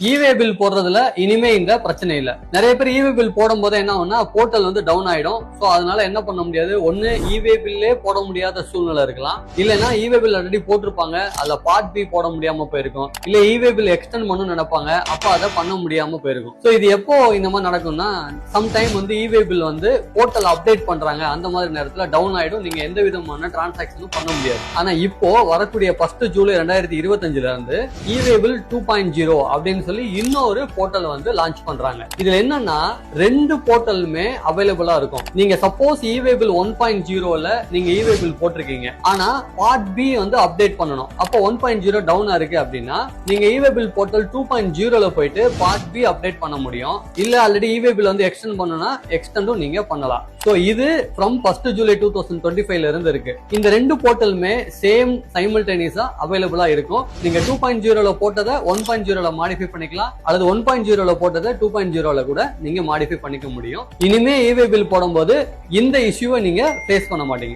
இவே பில் போடுறதுல இனிமே இந்த பிரச்சனை இல்ல. நிறைய பேர் இவே பில் போடும் போது என்ன ஆகும்னா போர்ட்டல் வந்து டவுன் ஆயிடும். சோ அதனால என்ன பண்ண முடியாது, ஒண்ணு இவே பில்லே போட முடியாத சூழ்நிலை இருக்கலாம், இல்லைன்னா இவே பில் ஆல்ரெடி போட்டிருப்பாங்க, அதுல பார்ட் பி போட முடியாம போயிருக்கும், இல்ல இவே பில் எக்ஸ்டெண்ட் பண்ணணும்னு நினைப்பாங்க, அப்ப அதை பண்ண முடியாம போயிருக்கும். சோ இது எப்போ இந்த மாதிரி நடக்கும்னா, சம்டைம் வந்து இவே பில் வந்து போர்ட்டல் அப்டேட் பண்றாங்க, அந்த மாதிரி நேரத்துல டவுன் ஆயிடும், நீங்க எந்த விதமான டிரான்சாக்சனும் பண்ண முடியாது. ஆனா இப்போ வரக்கூடிய 1 ஜூலை 2025 இருந்து இவே பில் 2.0 அப்படின்னு சொல்லி இன்னொரு போர்ட்டல் வந்து லான்ச் பண்றாங்க. இதுல என்னன்னா ரெண்டு போர்ட்டலுமே அவைலபிளா இருக்கும். நீங்க சப்போஸ் இவே பில் 1.0ல நீங்க இவே பில் போட்டிருக்கீங்க, ஆனா பார்ட் பி வந்து அப்டேட் பண்ணணும், அப்போ 1.0 டவுனா இருக்கு அப்படின்னா நீங்க இவே பில் போர்ட்டல் 2.0ல போயிட்டு பார்ட் பி அப்டேட் பண்ண முடியும். இல்ல ஆல்ரெடி இவே பில் வந்து எக்ஸ்டெண்ட் பண்ணனும்னா எக்ஸ்டெண்டும் நீங்க பண்ணலாம். சோ இது ஃப்ரம் 1 ஜூலை 2025ல இருந்து இருக்கு. இந்த ரெண்டு போர்ட்டலுமே சேம் சைமல்டேனியஸா அவைலபிளா இருக்கும். நீங்க 2.0ல போட்டதை 1.0ல மாடிஃபை பண்ணிக்கலாம், அல்லது 1.0ல போட்டதை 2.0ல கூட நீங்க மாடிஃபை பண்ணிக்க முடியும். இனிமே இவே பில் போடும்போது இந்த இஷ்யூவை நீங்க ஃபேஸ் பண்ண மாட்டீங்க.